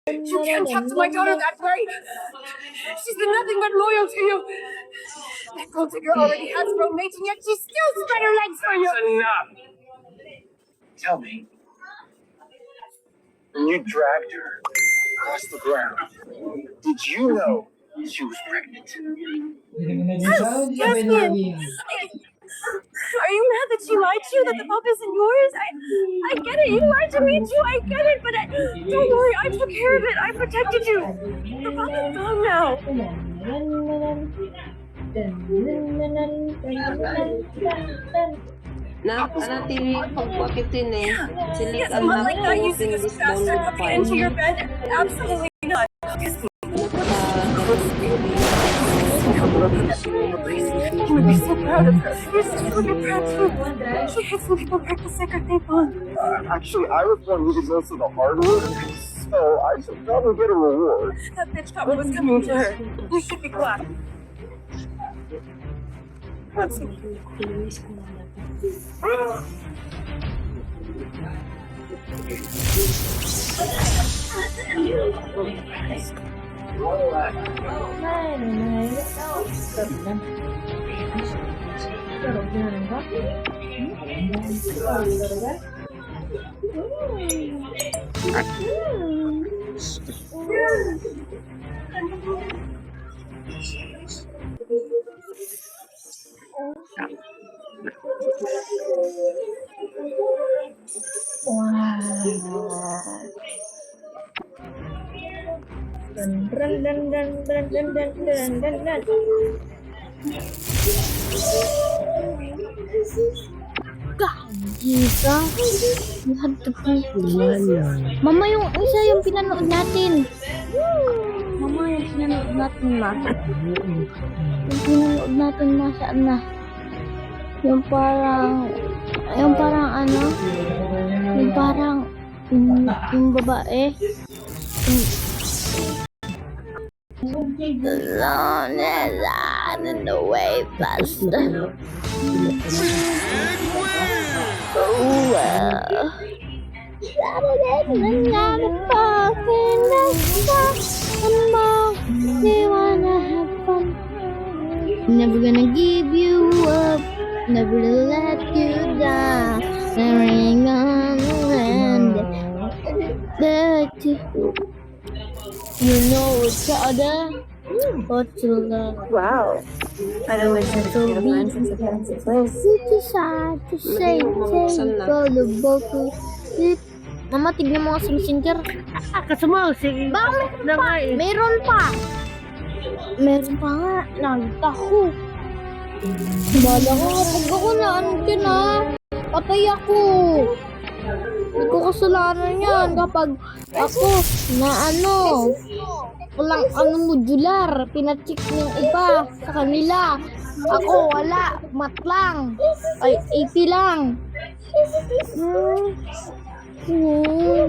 You can't talk to my daughter that way. She's been nothing but loyal to you. That gold digger already has her own mate, and yet she still spread her legs for you. That's enough. Tell me, when you dragged her across the ground, did you know she was pregnant? Jasmine, are you mad that she lied to you, that the pup isn't yours? I get it. You lied to me too. I get it, but don't worry. I took care of it. I protected you. The pup is gone now. Nanatili pagpakitin eh. Silik Yes, ang not like that. Using natin this this bone bastard of puppy into your bed. Absolutely not. You would be so proud of her. Your sister would be proud too. She had some people practice sacred bond. Actually, I was one who did most of the hard work, so I should probably get a reward. That bitch thought what was coming to her. You should be glad. Let's see. Gisa, you had to pay. Mama, yung isa yung pinanood natin. Mama, yung pinanood natin na. Yung pinanood natin na saan na? Yung parang ano? Yung parang, yung babae. The long is on in the way faster. Oh well. Saturday night, fucking they wanna have fun. Never gonna give you up, never let you down. There ain't gonna end. But you know each other. What to love. Wow. I don't wish I could have learned such a fancy place. You decide to say go to Boku. Mama, tignan mo nga sa messenger. Kasama si... Bakit na nga eh. Meron pa. Meron pa nga. Nakita ko. Bala ko kapag ako na ano din ha. Patay ako. Hindi ko kasalanan yan kapag ako na ano. Walang ano modular. Pinacheck ng iba sa kanila. Ako wala. Mat lang. Ay, AP lang.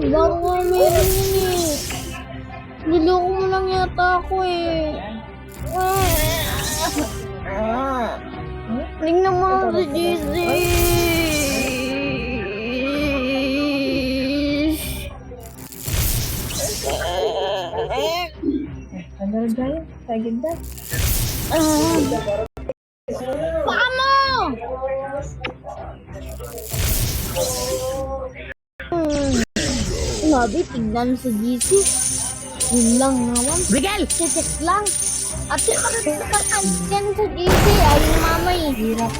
Baka nga meron yun eh. Niloko mo lang yata ako eh. Tingnan mo si JC. Ano tayo? Tagid na. Baka mo! Sabi, tignan sa GC. Yun lang naman. Miguel! Check lang. At yung pagkakaan yan sa GC ay yung mama eh. Hirap.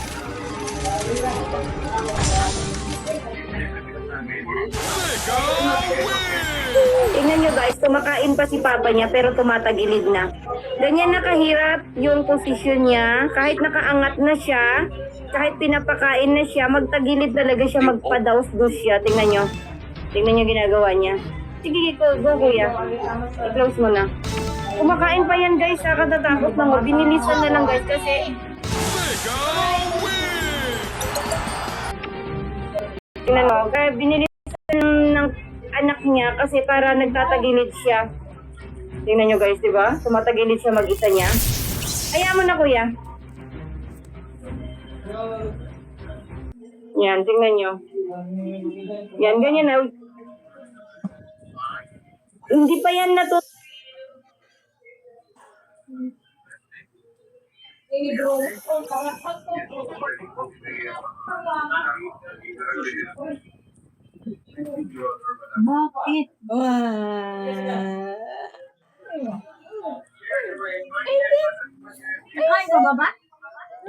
Tingnan nyo guys, kumakain pa si papa niya pero tumatagilid na. Ganyan nakahirap yung posisyon niya. Kahit nakaangat na siya, kahit pinapakain na siya, magtagilid talaga siya, magpadaos-dos siya. Tingnan nyo. Tingnan nyo ginagawa niya. Sige, go kuya. I-close mo na. Kumakain pa yan guys, katatapos lang. Binilisan na lang guys kasi... Tingnan mo, kaya binilisan ng anak niya kasi para nagtatagilid siya. Tingnan nyo guys, di ba? Tumatagilid siya mag-isa niya. Ayaw mo na kuya. Yan, tingnan nyo. Yan, ganyan na. Hindi pa yan Bakit ba? Kain ka ba ba?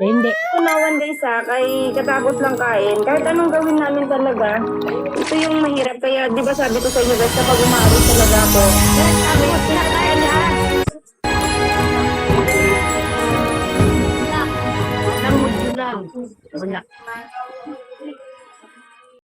Hindi. Tunawan guys kay katapos lang kain. Kahit anong gawin namin talaga, ito yung mahirap. Kaya di ba sabi ko sa inyo guys, kapag umaalis talaga ako, sabi ko pinakain lahat. Lang mo lang. Wala.